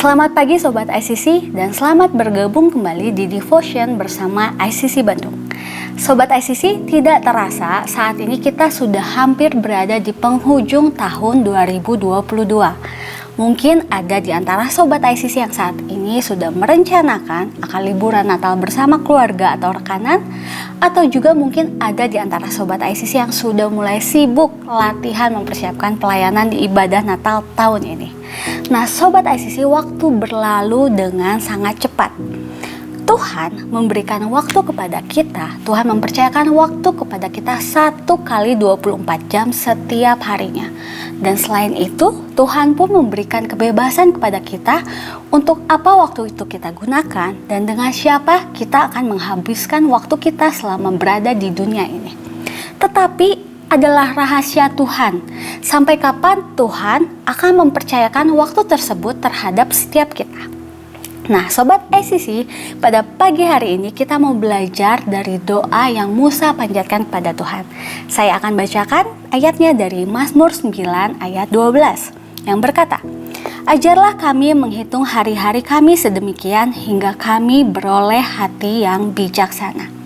Selamat pagi Sobat ICC dan selamat bergabung kembali di Devotion bersama ICC Bandung. Sobat ICC, tidak terasa saat ini kita sudah hampir berada di penghujung tahun 2022. Mungkin ada di antara Sobat ICC yang saat ini sudah merencanakan akan liburan Natal bersama keluarga atau rekanan, atau juga mungkin ada di antara Sobat ICC yang sudah mulai sibuk latihan mempersiapkan pelayanan di ibadah Natal tahun ini. Nah Sobat ICC, waktu berlalu dengan sangat cepat. Tuhan memberikan waktu kepada kita, Tuhan mempercayakan waktu kepada kita 1 kali 24 jam setiap harinya. Dan selain itu, Tuhan pun memberikan kebebasan kepada kita untuk apa waktu itu kita gunakan dan dengan siapa kita akan menghabiskan waktu kita selama berada di dunia ini. Tetapi adalah rahasia Tuhan, sampai kapan Tuhan akan mempercayakan waktu tersebut terhadap setiap kita. Nah Sobat ICC, pada pagi hari ini kita mau belajar dari doa yang Musa panjatkan kepada Tuhan. Saya akan bacakan ayatnya dari Mazmur 9 ayat 12 yang berkata, "Ajarlah kami menghitung hari-hari kami sedemikian hingga kami beroleh hati yang bijaksana."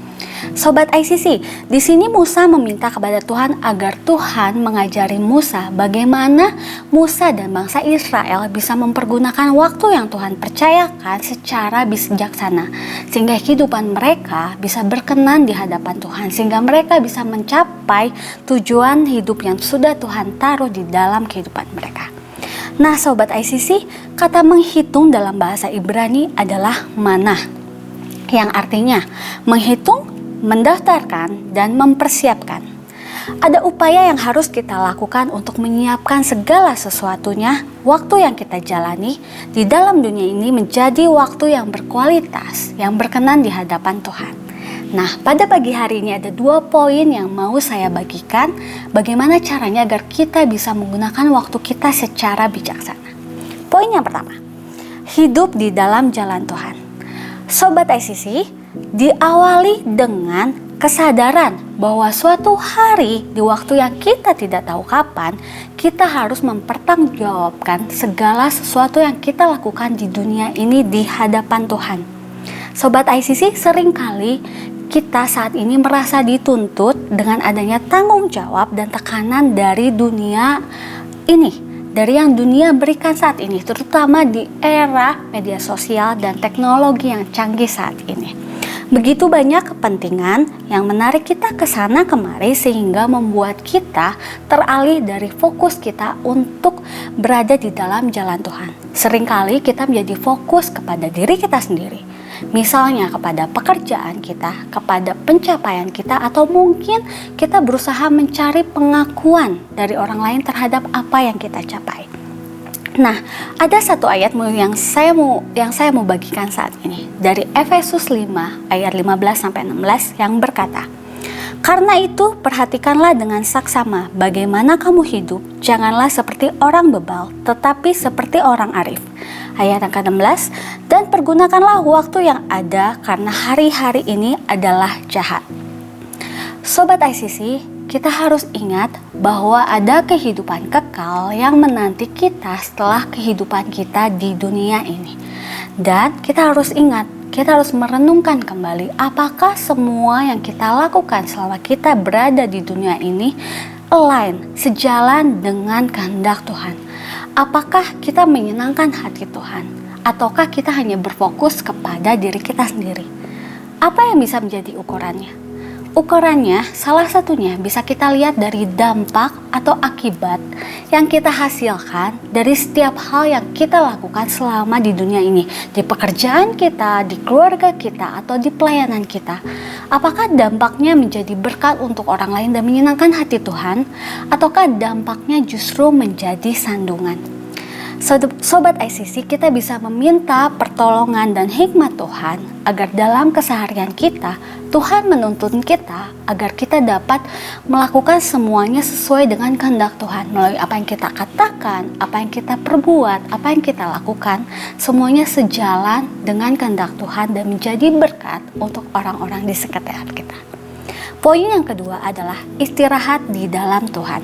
Sobat ICC, di sini Musa meminta kepada Tuhan agar Tuhan mengajari Musa bagaimana Musa dan bangsa Israel bisa mempergunakan waktu yang Tuhan percayakan secara bijaksana, sehingga kehidupan mereka bisa berkenan di hadapan Tuhan, sehingga mereka bisa mencapai tujuan hidup yang sudah Tuhan taruh di dalam kehidupan mereka. Nah Sobat ICC, kata menghitung dalam bahasa Ibrani adalah manah, yang artinya menghitung, mendaftarkan, dan mempersiapkan. Ada upaya yang harus kita lakukan untuk menyiapkan segala sesuatunya. Waktu yang kita jalani di dalam dunia ini menjadi waktu yang berkualitas, yang berkenan di hadapan Tuhan. Nah, pada pagi hari ini ada 2 poin yang mau saya bagikan, bagaimana caranya agar kita bisa menggunakan waktu kita secara bijaksana. Poin yang pertama, hidup di dalam jalan Tuhan. Sobat ICC, diawali dengan kesadaran bahwa suatu hari di waktu yang kita tidak tahu kapan, kita harus mempertanggungjawabkan segala sesuatu yang kita lakukan di dunia ini di hadapan Tuhan. Sobat ICC, seringkali kita saat ini merasa dituntut dengan adanya tanggung jawab dan tekanan dari dunia ini, dari yang dunia berikan saat ini, terutama di era media sosial dan teknologi yang canggih saat ini. Begitu banyak kepentingan yang menarik kita ke sana kemari sehingga membuat kita teralih dari fokus kita untuk berada di dalam jalan Tuhan. Seringkali kita menjadi fokus kepada diri kita sendiri. Misalnya kepada pekerjaan kita, kepada pencapaian kita, atau mungkin kita berusaha mencari pengakuan dari orang lain terhadap apa yang kita capai. Nah, ada satu ayat yang saya mau bagikan saat ini dari Efesus 5 ayat 15-16 yang berkata, "Karena itu perhatikanlah dengan saksama bagaimana kamu hidup, janganlah seperti orang bebal, tetapi seperti orang arif." Ayat yang ke-16, "Dan pergunakanlah waktu yang ada karena hari-hari ini adalah jahat." Sobat ICC, kita harus ingat bahwa ada kehidupan kekal yang menanti kita setelah kehidupan kita di dunia ini. Dan kita harus ingat, kita harus merenungkan kembali apakah semua yang kita lakukan selama kita berada di dunia ini align, sejalan dengan kehendak Tuhan. Apakah kita menyenangkan hati Tuhan? Ataukah kita hanya berfokus kepada diri kita sendiri? Apa yang bisa menjadi ukurannya? Ukurannya salah satunya bisa kita lihat dari dampak atau akibat yang kita hasilkan dari setiap hal yang kita lakukan selama di dunia ini. Di pekerjaan kita, di keluarga kita, atau di pelayanan kita. Apakah dampaknya menjadi berkat untuk orang lain dan menyenangkan hati Tuhan? Ataukah dampaknya justru menjadi sandungan? Sobat ICC, kita bisa meminta pertolongan dan hikmat Tuhan agar dalam keseharian kita, Tuhan menuntun kita agar kita dapat melakukan semuanya sesuai dengan kehendak Tuhan melalui apa yang kita katakan, apa yang kita perbuat, apa yang kita lakukan, semuanya sejalan dengan kehendak Tuhan dan menjadi berkat untuk orang-orang di sekitar kita. Poin yang kedua adalah istirahat di dalam Tuhan.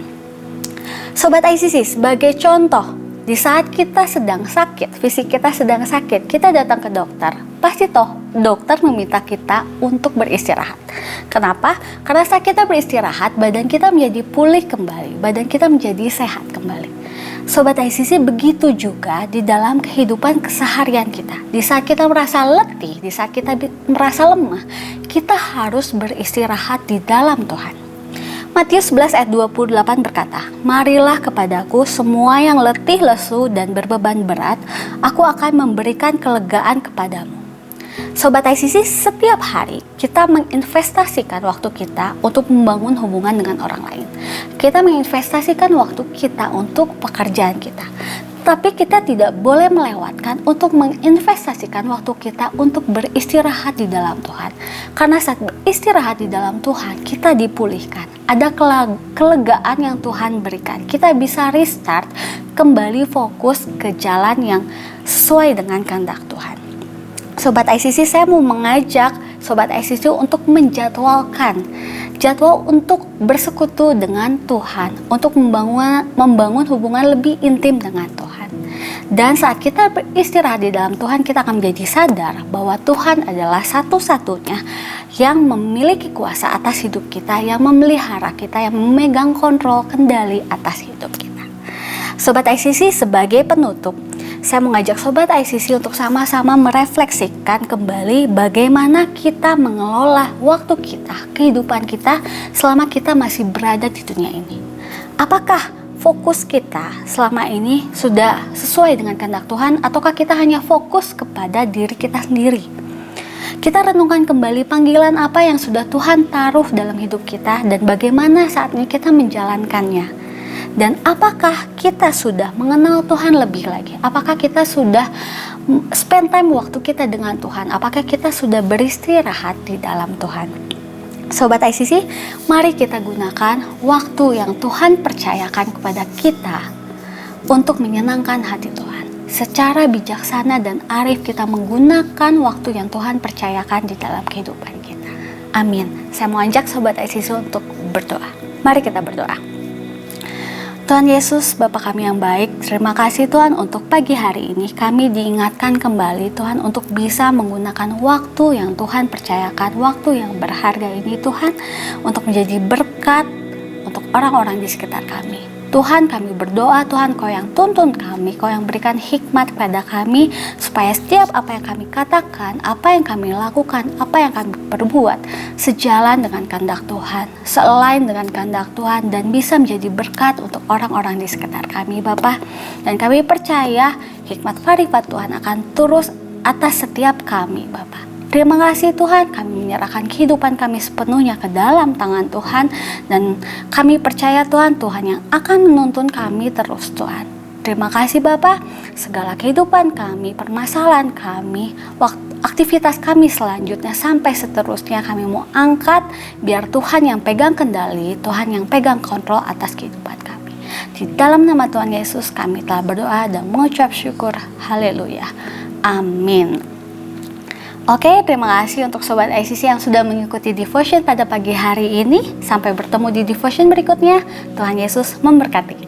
Sobat ICC, sebagai contoh Di saat kita sedang sakit, fisik kita sedang sakit, kita datang ke dokter, pasti toh dokter meminta kita untuk beristirahat. Kenapa? Karena saat kita beristirahat, badan kita menjadi pulih kembali, badan kita menjadi sehat kembali. Sobat ICC, begitu juga di dalam kehidupan keseharian kita. Di saat kita merasa letih, di saat kita merasa lemah, kita harus beristirahat di dalam Tuhan. Matius 11 ayat 28 berkata, "Marilah kepadaku semua yang letih lesu dan berbeban berat, aku akan memberikan kelegaan kepadamu." Sobat ICC, setiap hari kita menginvestasikan waktu kita untuk membangun hubungan dengan orang lain. Kita menginvestasikan waktu kita untuk pekerjaan kita. Tapi kita tidak boleh melewatkan untuk menginvestasikan waktu kita untuk beristirahat di dalam Tuhan. Karena saat beristirahat di dalam Tuhan, kita dipulihkan. Ada kelegaan yang Tuhan berikan. Kita bisa restart, kembali fokus ke jalan yang sesuai dengan kehendak Tuhan. Sobat ICC, saya mau mengajak Sobat ICC untuk menjadwalkan jadwal untuk bersekutu dengan Tuhan, untuk membangun hubungan lebih intim dengan Tuhan. Dan saat kita beristirahat di dalam Tuhan, kita akan menjadi sadar bahwa Tuhan adalah satu-satunya yang memiliki kuasa atas hidup kita, yang memelihara kita, yang memegang kontrol kendali atas hidup kita. Sobat ICC, sebagai penutup, saya mengajak Sobat ICC untuk sama-sama merefleksikan kembali bagaimana kita mengelola waktu kita, kehidupan kita selama kita masih berada di dunia ini. Apakah fokus kita selama ini sudah sesuai dengan kehendak Tuhan, ataukah kita hanya fokus kepada diri kita sendiri? Kita renungkan kembali panggilan apa yang sudah Tuhan taruh dalam hidup kita dan bagaimana saat ini kita menjalankannya. Dan apakah kita sudah mengenal Tuhan lebih lagi? Apakah kita sudah spend time waktu kita dengan Tuhan? Apakah kita sudah beristirahat di dalam Tuhan? Sobat ICC, mari kita gunakan waktu yang Tuhan percayakan kepada kita untuk menyenangkan hati Tuhan. Secara bijaksana dan arif kita menggunakan waktu yang Tuhan percayakan di dalam kehidupan kita. Amin. Saya mau ajak Sobat ICC untuk berdoa. Mari kita berdoa. Tuhan Yesus, Bapa kami yang baik, terima kasih Tuhan untuk pagi hari ini kami diingatkan kembali Tuhan untuk bisa menggunakan waktu yang Tuhan percayakan, waktu yang berharga ini Tuhan, untuk menjadi berkat untuk orang-orang di sekitar kami. Tuhan, kami berdoa, Tuhan, Kau yang tuntun kami, Kau yang berikan hikmat pada kami, supaya setiap apa yang kami katakan, apa yang kami lakukan, apa yang kami perbuat, sejalan dengan kehendak Tuhan, selain dengan kehendak Tuhan, dan bisa menjadi berkat untuk orang-orang di sekitar kami, Bapa. Dan kami percaya hikmat marifat Tuhan akan terus atas setiap kami, Bapa. Terima kasih Tuhan, kami menyerahkan kehidupan kami sepenuhnya ke dalam tangan Tuhan, dan kami percaya Tuhan, Tuhan yang akan menuntun kami terus Tuhan. Terima kasih Bapa, segala kehidupan kami, permasalahan kami, aktivitas kami selanjutnya sampai seterusnya kami mau angkat, biar Tuhan yang pegang kendali, Tuhan yang pegang kontrol atas kehidupan kami. Di dalam nama Tuhan Yesus kami telah berdoa dan mengucap syukur. Haleluya. Amin. Oke, terima kasih untuk Sobat ICC yang sudah mengikuti devotion pada pagi hari ini. Sampai bertemu di devotion berikutnya. Tuhan Yesus memberkati.